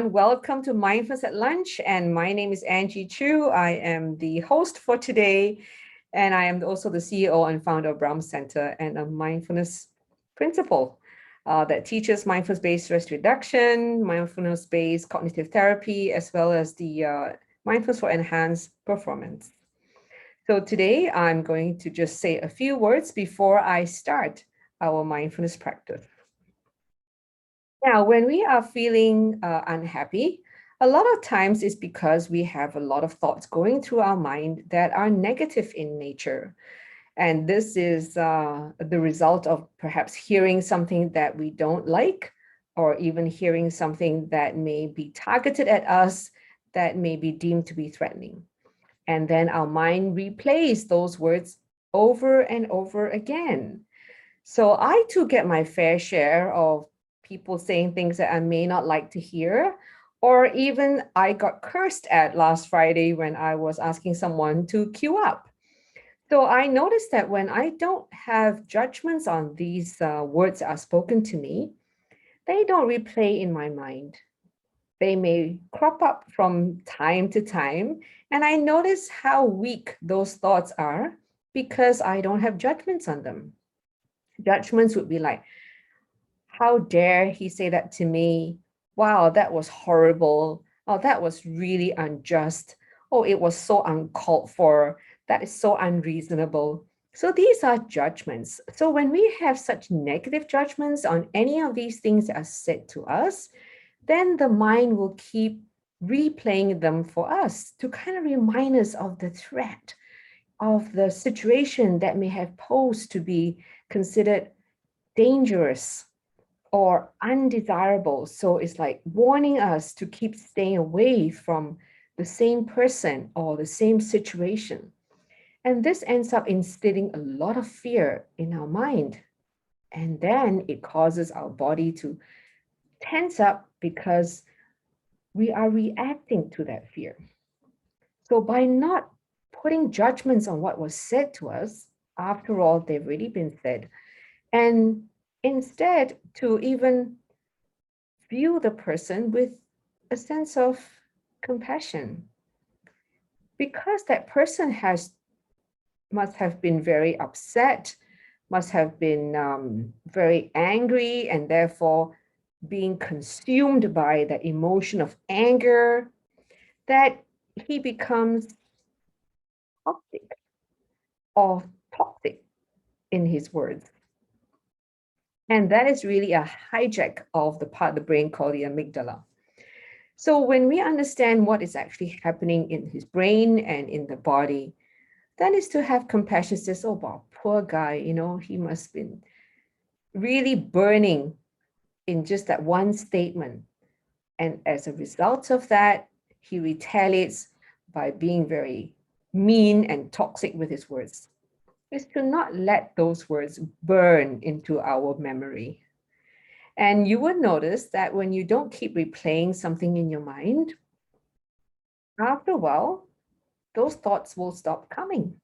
Welcome to Mindfulness at Lunch, and my name is Angie Chu. I am the host for today, and I am also the CEO and founder of Brown Center and a mindfulness principal that teaches mindfulness-based stress reduction, mindfulness-based cognitive therapy, as well as the mindfulness for enhanced performance. So today, I'm going to just say a few words before I start our mindfulness practice. Now, when we are feeling unhappy, a lot of times it's because we have a lot of thoughts going through our mind that are negative in nature. And this is the result of perhaps hearing something that we don't like, or even hearing something that may be targeted at us that may be deemed to be threatening. And then our mind replays those words over and over again. So I too get my fair share of people saying things that I may not like to hear, or even I got cursed at last Friday when I was asking someone to queue up. So I noticed that when I don't have judgments on these words that are spoken to me, they don't replay in my mind. They may crop up from time to time, and I notice how weak those thoughts are because I don't have judgments on them. Judgments would be like, how dare he say that to me? Wow, that was horrible. Oh, that was really unjust. Oh, it was so uncalled for. That is so unreasonable. So these are judgments. So when we have such negative judgments on any of these things that are said to us, then the mind will keep replaying them for us to kind of remind us of the threat, of the situation that may have posed to be considered dangerous or undesirable. So it's like warning us to keep staying away from the same person or the same situation. And this ends up instilling a lot of fear in our mind. And then it causes our body to tense up because we are reacting to that fear. So by not putting judgments on what was said to us, after all, they've already been said, and instead to even view the person with a sense of compassion, because that person must have been very upset, must have been very angry, and therefore being consumed by the emotion of anger, that he becomes toxic or toxic in his words. And that is really a hijack of the part of the brain called the amygdala. So when we understand what is actually happening in his brain and in the body, then is to have compassion. Says, oh, wow, poor guy, he must have been really burning in just that one statement. And as a result of that, he retaliates by being very mean and toxic with his words. Is to not let those words burn into our memory. And you will notice that when you don't keep replaying something in your mind, after a while, those thoughts will stop coming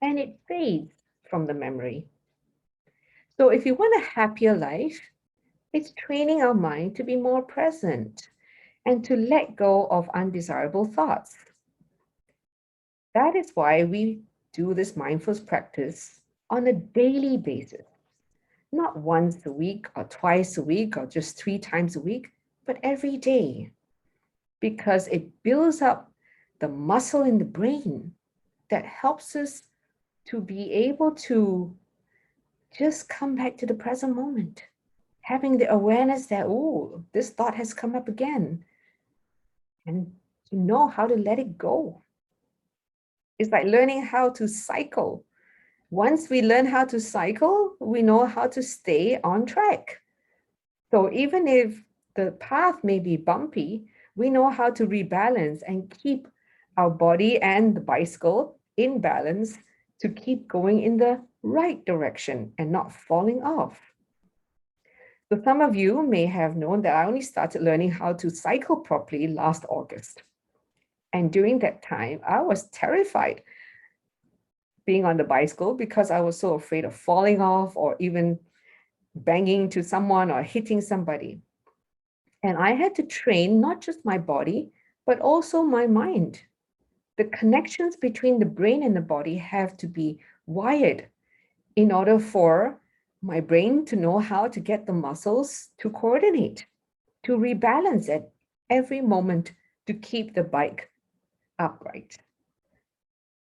and it fades from the memory. So if you want a happier life, it's training our mind to be more present and to let go of undesirable thoughts. That is why we do this mindfulness practice on a daily basis, not once a week or twice a week or just 3 times a week, but every day, because it builds up the muscle in the brain that helps us to be able to just come back to the present moment, having the awareness that, oh, this thought has come up again, and to know how to let it go. It's like learning how to cycle. Once we learn how to cycle, we know how to stay on track. So even if the path may be bumpy, we know how to rebalance and keep our body and the bicycle in balance to keep going in the right direction and not falling off. So some of you may have known that I only started learning how to cycle properly last August. And during that time, I was terrified being on the bicycle because I was so afraid of falling off or even banging into someone or hitting somebody. And I had to train not just my body, but also my mind. The connections between the brain and the body have to be wired in order for my brain to know how to get the muscles to coordinate, to rebalance at every moment to keep the bike upright.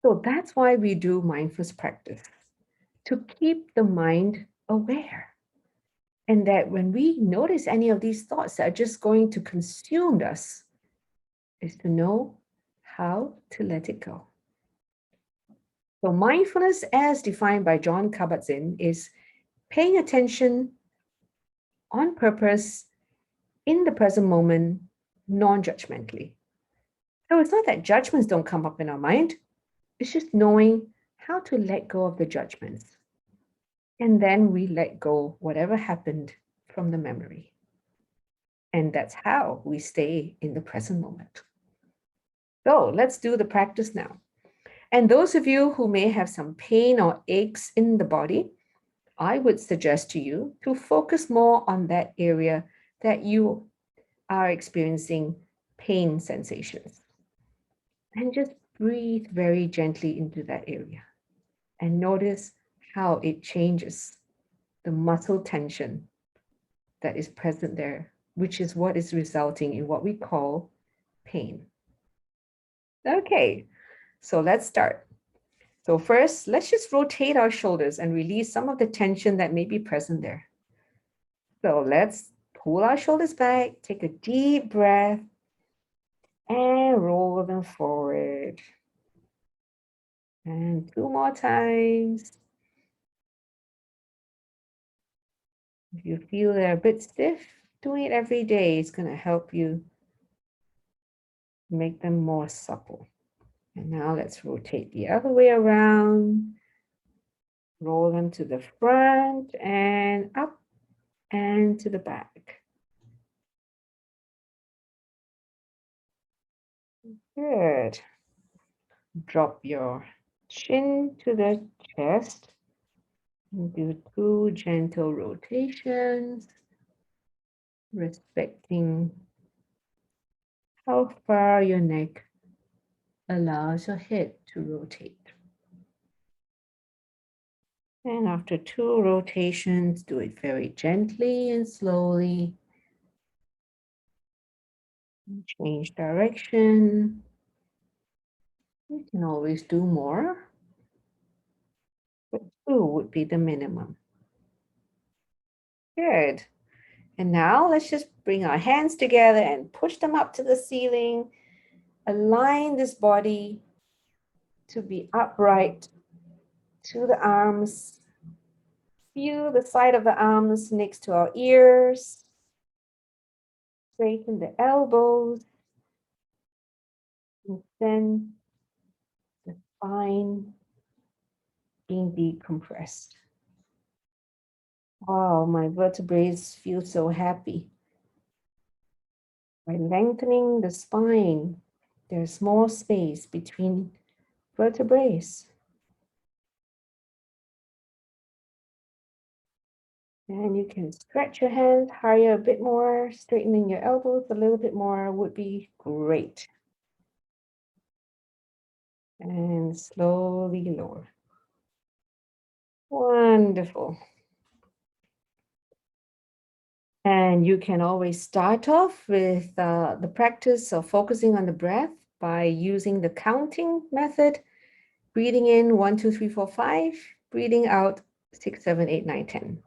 So that's why we do mindfulness practice, to keep the mind aware. And that when we notice any of these thoughts that are just going to consume us, is to know how to let it go. So mindfulness, as defined by John Kabat-Zinn, is paying attention on purpose in the present moment, non-judgmentally. So it's not that judgments don't come up in our mind. It's just knowing how to let go of the judgments. And then we let go whatever happened from the memory. And that's how we stay in the present moment. So let's do the practice now. And those of you who may have some pain or aches in the body, I would suggest to you to focus more on that area that you are experiencing pain sensations. And just breathe very gently into that area and notice how it changes the muscle tension that is present there, which is what is resulting in what we call pain. Okay, so let's start. So first, let's just rotate our shoulders and release some of the tension that may be present there. So let's pull our shoulders back, take a deep breath, and roll them forward. And 2 more times. If you feel they're a bit stiff, doing it every day is going to help you make them more supple. And now let's rotate the other way around. Roll them to the front and up and to the back. Good. Drop your chin to the chest and do 2 gentle rotations, respecting how far your neck allows your head to rotate. And after 2 rotations, do it very gently and slowly. Change direction. You can always do more, but 2 would be the minimum. Good. And now let's just bring our hands together and push them up to the ceiling. Align this body to be upright to the arms. Feel the side of the arms next to our ears. Straighten the elbows. And then the spine being decompressed. Wow, my vertebrae feel so happy. By lengthening the spine, there's more space between vertebrae. And you can stretch your hands higher a bit more, straightening your elbows a little bit more would be great. And slowly lower. Wonderful. And you can always start off with the practice of focusing on the breath by using the counting method. Breathing in 1, 2, 3, 4, 5. Breathing out 6, 7, 8, 9, 10.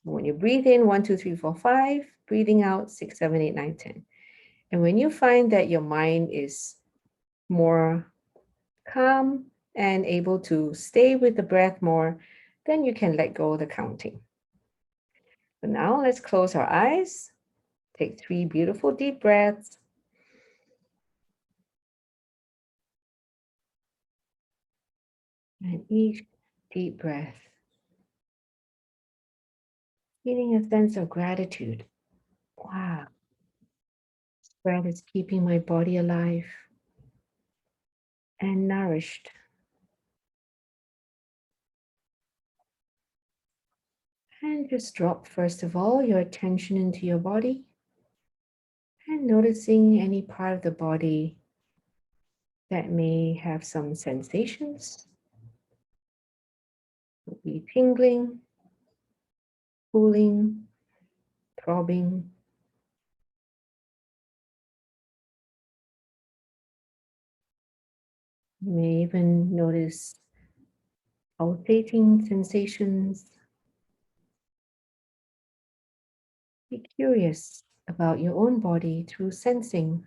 When you breathe in 1, 2, 3, 4, 5. Breathing out 6, 7, 8, 9, 10. And when you find that your mind is more calm and able to stay with the breath more, then you can let go of the counting. So now let's close our eyes. Take 3 beautiful deep breaths. And each deep breath, feeling a sense of gratitude. Wow, this breath is keeping my body alive and nourished. And just drop, first of all, your attention into your body. And noticing any part of the body that may have some sensations, could be tingling, cooling, throbbing. You may even notice pulsating sensations. Be curious about your own body through sensing,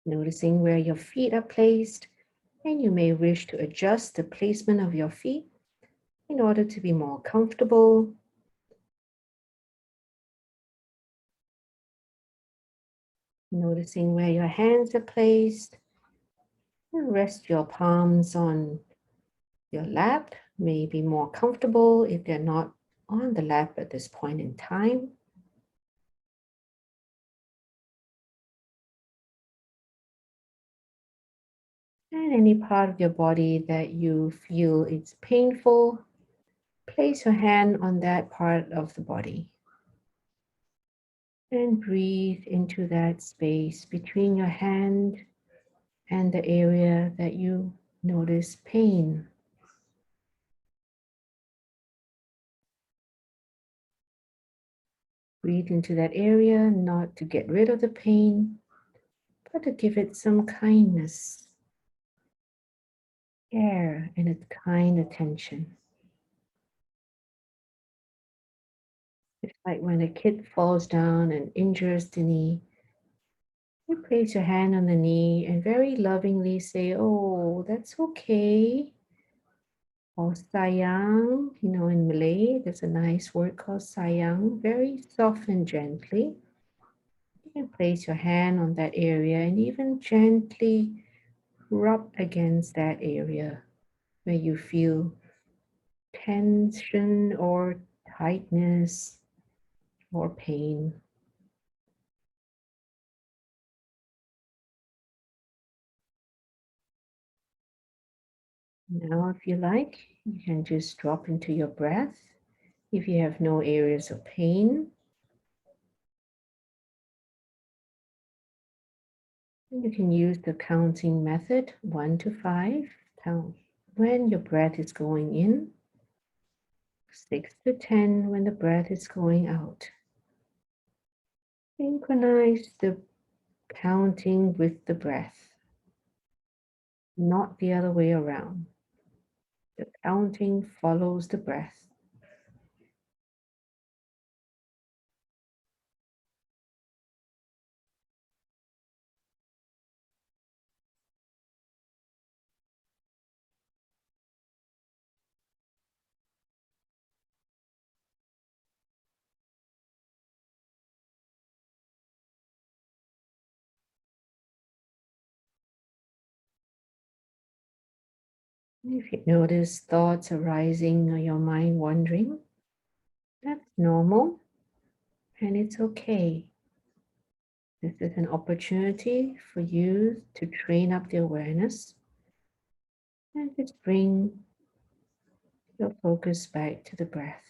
noticing where your feet are placed, and you may wish to adjust the placement of your feet in order to be more comfortable. Noticing where your hands are placed, and rest your palms on your lap. May be more comfortable if they're not on the lap at this point in time. And any part of your body that you feel it's painful, place your hand on that part of the body and breathe into that space between your hand and the area that you notice pain. Breathe into that area, not to get rid of the pain, but to give it some kindness, care, and its kind attention. It's like when a kid falls down and injures the knee. You place your hand on the knee and very lovingly say, "Oh, that's okay." Or sayang, in Malay, there's a nice word called sayang, very soft and gently. You can place your hand on that area and even gently rub against that area where you feel tension or tightness or pain. Now, if you like, you can just drop into your breath if you have no areas of pain. You can use the counting method 1 to 5. Count when your breath is going in, 6 to 10 when the breath is going out. Synchronize the counting with the breath, not the other way around. The counting follows the breath. If you notice thoughts arising or your mind wandering, that's normal and it's okay. This is an opportunity for you to train up the awareness and just bring your focus back to the breath.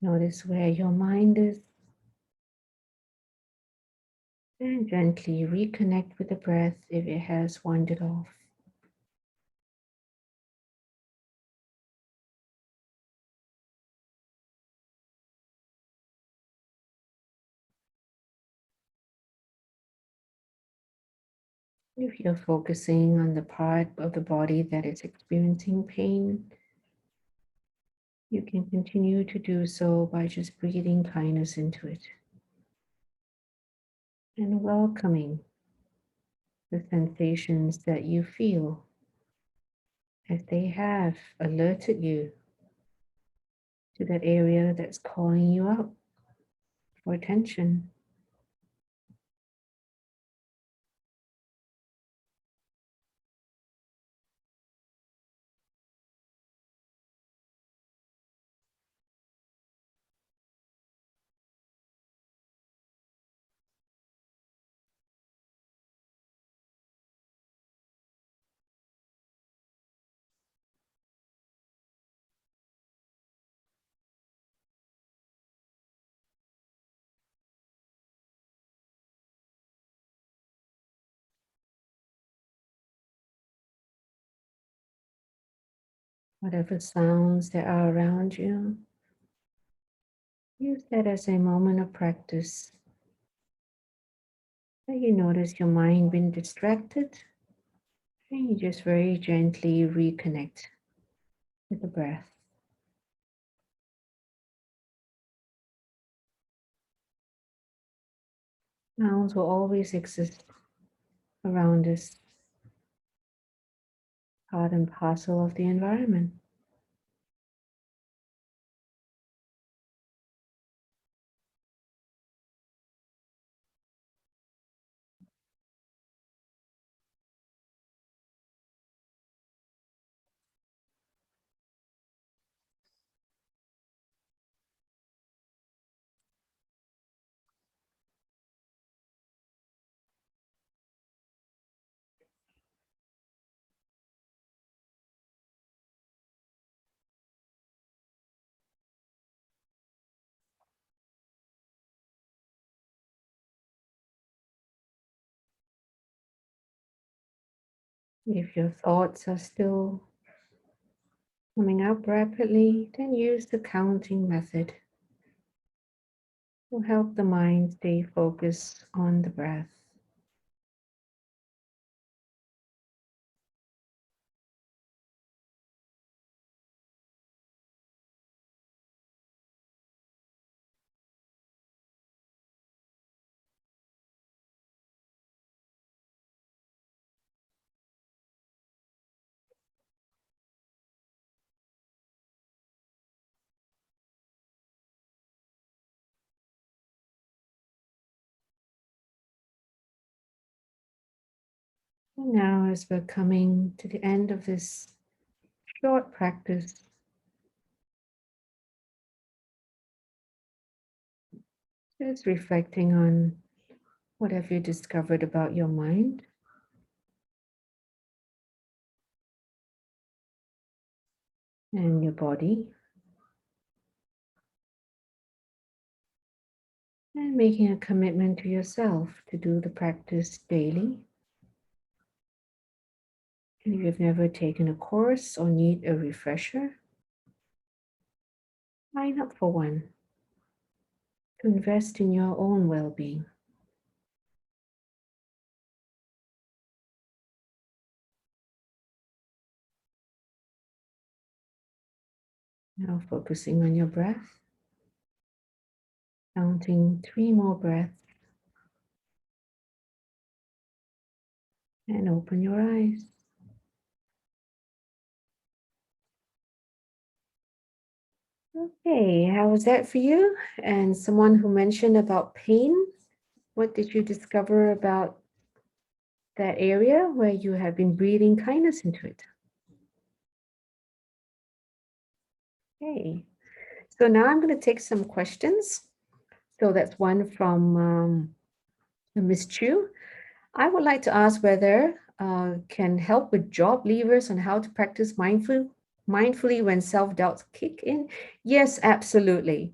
Notice where your mind is and gently reconnect with the breath if it has wandered off. If you're focusing on the part of the body that is experiencing pain, you can continue to do so by just breathing kindness into it and welcoming the sensations that you feel as they have alerted you to that area that's calling you out for attention. Whatever sounds that are around you, use that as a moment of practice. That you notice your mind being distracted, and you just very gently reconnect with the breath. Sounds will always exist around us, part and parcel of the environment. If your thoughts are still coming up rapidly, then use the counting method to help the mind stay focused on the breath. And now, as we're coming to the end of this short practice, just reflecting on what have you discovered about your mind and your body, and making a commitment to yourself to do the practice daily. And if you've never taken a course or need a refresher, sign up for one to invest in your own well-being. Now focusing on your breath, counting 3 more breaths, and open your eyes. Okay, how was that for you? And someone who mentioned about pain, what did you discover about that area where you have been breathing kindness into it? Okay, so now I'm going to take some questions. So that's one from Miss Chu. I would like to ask whether can help with job leavers on how to practice mindfully when self-doubts kick in. Yes, absolutely.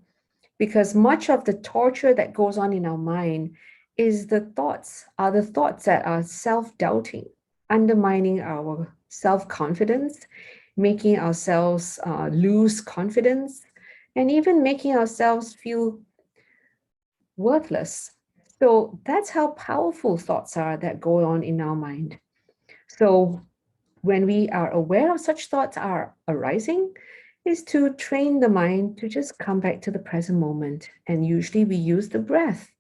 Because much of the torture that goes on in our mind is the thoughts that are self-doubting, undermining our self-confidence, making ourselves lose confidence, and even making ourselves feel worthless. So that's how powerful thoughts are that go on in our mind. So when we are aware of such thoughts are arising, is to train the mind to just come back to the present moment. And usually we use the breath,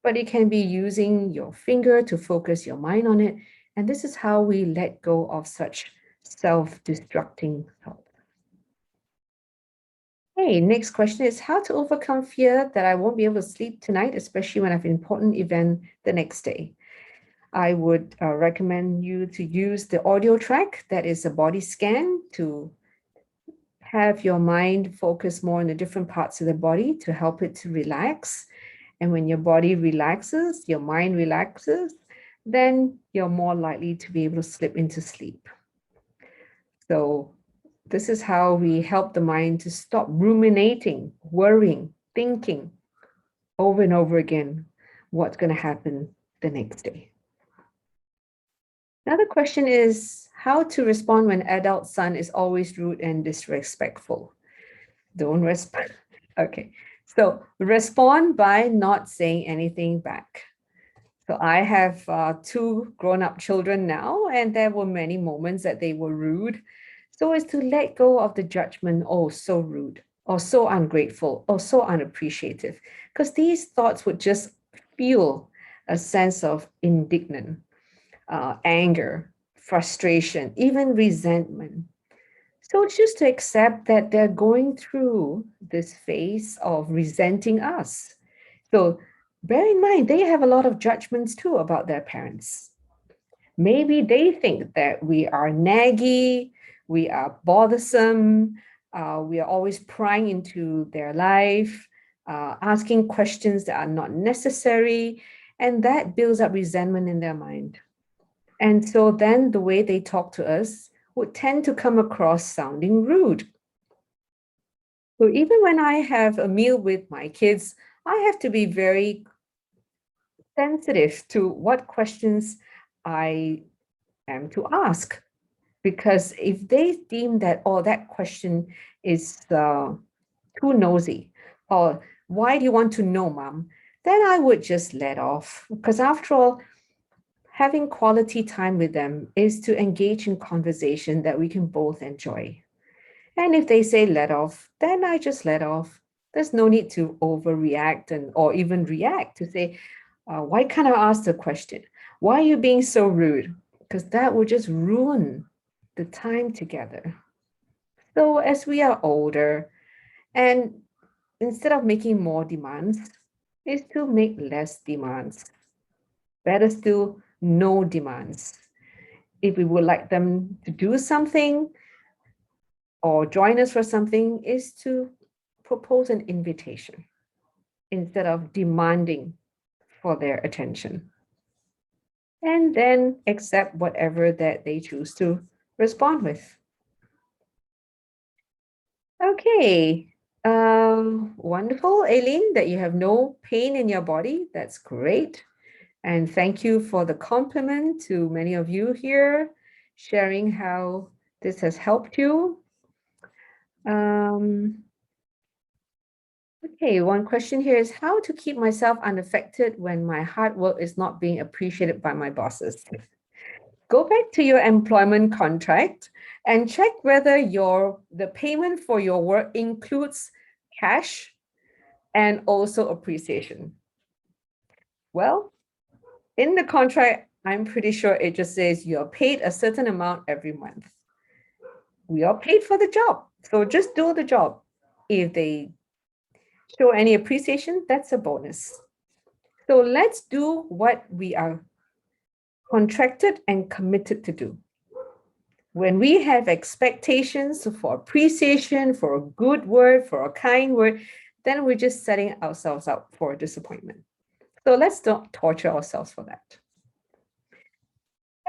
but it can be using your finger to focus your mind on it. And this is how we let go of such self-destructing thoughts. Hey, next question is how to overcome fear that I won't be able to sleep tonight, especially when I have an important event the next day. I would recommend you to use the audio track that is a body scan to have your mind focus more on the different parts of the body to help it to relax. And when your body relaxes, your mind relaxes, then you're more likely to be able to slip into sleep. So this is how we help the mind to stop ruminating, worrying, thinking over and over again what's going to happen the next day. Another question is how to respond when adult son is always rude and disrespectful. Don't respond. Okay, so respond by not saying anything back. So I have two grown-up children now, and there were many moments that they were rude. So it's to let go of the judgment, oh, so rude, or so ungrateful, or so unappreciative, because these thoughts would just fuel a sense of indignant, anger, frustration, even resentment. So it's just to accept that they're going through this phase of resenting us. So bear in mind, they have a lot of judgments too about their parents. Maybe they think that we are naggy, we are bothersome, we are always prying into their life, asking questions that are not necessary, and that builds up resentment in their mind. And so then the way they talk to us would tend to come across sounding rude. So even when I have a meal with my kids, I have to be very sensitive to what questions I am to ask. Because if they deem that, oh, that question is too nosy, or why do you want to know, mom? Then I would just let off. Because after all, having quality time with them is to engage in conversation that we can both enjoy. And if they say let off, then I just let off. There's no need to overreact and or even react to say, why can't I ask the question? Why are you being so rude? Because that would just ruin the time together. So as we are older, and instead of making more demands, is to make less demands. Better still, no demands. If we would like them to do something or join us for something, is to propose an invitation instead of demanding for their attention. And then accept whatever that they choose to respond with. Okay. Wonderful, Aileen, that you have no pain in your body. That's great. And thank you for the compliment to many of you here, sharing how this has helped you. Okay, one question here is how to keep myself unaffected when my hard work is not being appreciated by my bosses. Go back to your employment contract and check whether the payment for your work includes cash and also appreciation. Well, in the contract, I'm pretty sure it just says you're paid a certain amount every month. We are paid for the job, so just do the job. If they show any appreciation, that's a bonus. So let's do what we are contracted and committed to do. When we have expectations for appreciation, for a good word, for a kind word, then we're just setting ourselves up for disappointment. So let's not torture ourselves for that.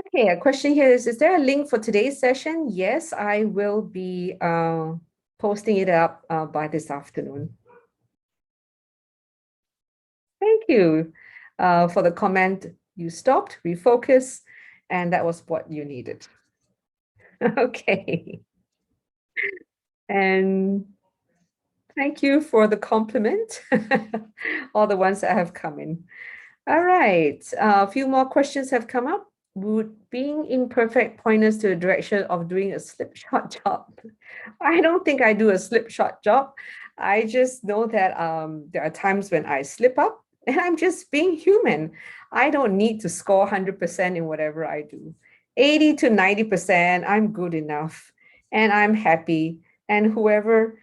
Okay, a question here is there a link for today's session? Yes, I will be posting it up by this afternoon. Thank you for the comment. You stopped, refocus, and that was what you needed. Okay. And thank you for the compliment, all the ones that have come in. All right. A few more questions have come up. Would being imperfect point us to the direction of doing a slipshod job? I don't think I do a slipshod job. I just know that there are times when I slip up and I'm just being human. I don't need to score 100% in whatever I do. 80 to 90%, I'm good enough and I'm happy. And whoever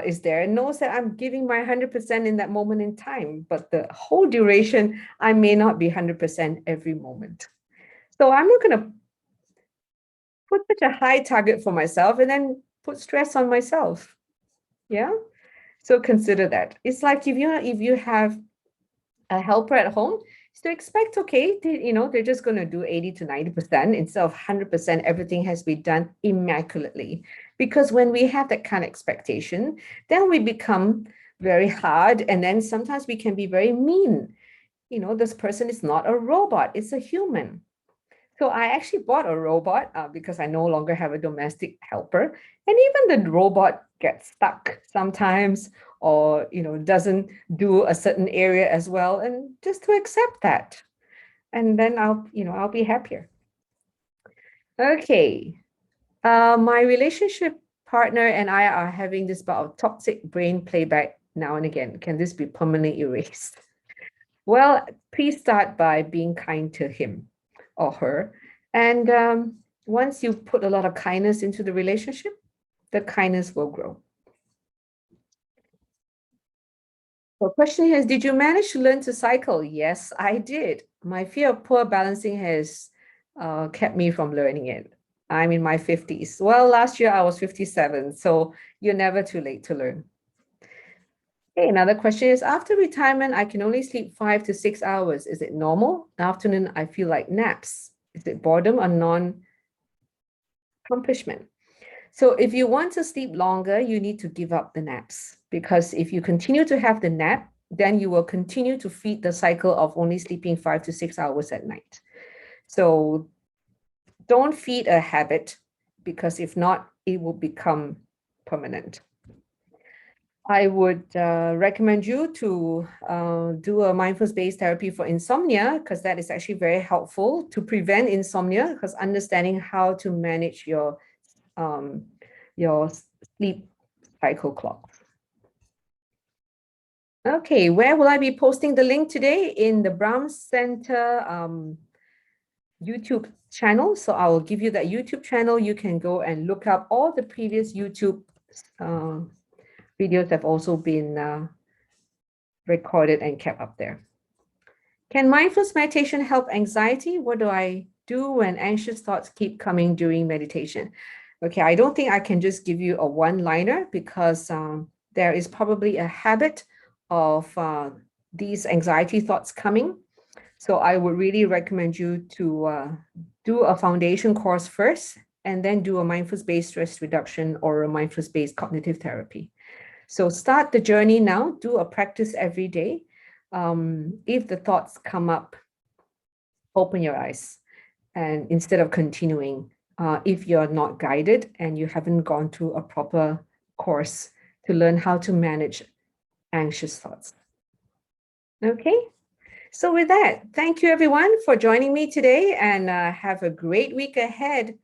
is there knows that I'm giving my 100% in that moment in time. But the whole duration, I may not be 100% every moment. So I'm not going to put such a high target for myself and then put stress on myself. Yeah. So consider that. It's like if you have a helper at home, so expect, okay, they're just going to do 80 to 90% instead of 100%. Everything has been done immaculately. Because when we have that kind of expectation, then we become very hard, and then sometimes we can be very mean. This person is not a robot, it's a human. So I actually bought a robot because I no longer have a domestic helper. And even the robot gets stuck sometimes, or doesn't do a certain area as well. And just to accept that. And then I'll be happier. Okay. My relationship partner and I are having this bout of toxic brain playback now and again. Can this be permanently erased? Well, please start by being kind to him or her. And once you put a lot of kindness into the relationship, the kindness will grow. The question here is, did you manage to learn to cycle? Yes, I did. My fear of poor balancing has kept me from learning it. I'm in my 50s. Well, last year I was 57, so you're never too late to learn. Okay, another question is, after retirement, I can only sleep 5 to 6 hours. Is it normal? Afternoon, I feel like naps. Is it boredom or non-accomplishment? So if you want to sleep longer, you need to give up the naps, because if you continue to have the nap, then you will continue to feed the cycle of only sleeping 5 to 6 hours at night. So don't feed a habit, because if not, it will become permanent. I would recommend you to do a mindfulness-based therapy for insomnia, because that is actually very helpful to prevent insomnia, because understanding how to manage your sleep cycle clock. Okay, where will I be posting the link today? In the Brown Center YouTube channel. So I will give you that YouTube channel. You can go and look up all the previous YouTube videos have also been recorded and kept up there. Can mindfulness meditation help anxiety? What do I do when anxious thoughts keep coming during meditation? Okay, I don't think I can just give you a one-liner, because there is probably a habit of these anxiety thoughts coming. So I would really recommend you to do a foundation course first, and then do a mindfulness-based stress reduction or a mindfulness-based cognitive therapy. So start the journey now, do a practice every day. If the thoughts come up, open your eyes, and instead of continuing, if you're not guided and you haven't gone through a proper course to learn how to manage anxious thoughts. Okay, so with that, thank you everyone for joining me today, and have a great week ahead.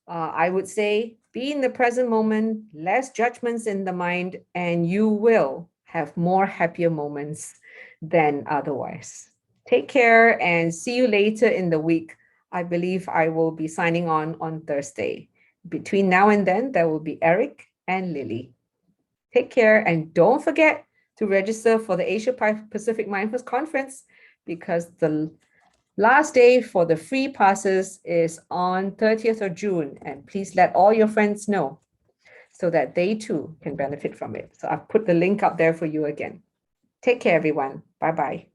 I would say be in the present moment, less judgments in the mind, and you will have more happier moments than otherwise. Take care and see you later in the week. I believe I will be signing on Thursday. Between now and then, there will be Eric and Lily. Take care, and don't forget to register for the Asia Pacific Mindfulness Conference, because the last day for the free passes is on 30th of June, and please let all your friends know so that they too can benefit from it. So I've put the link up there for you again. Take care, everyone. Bye-bye.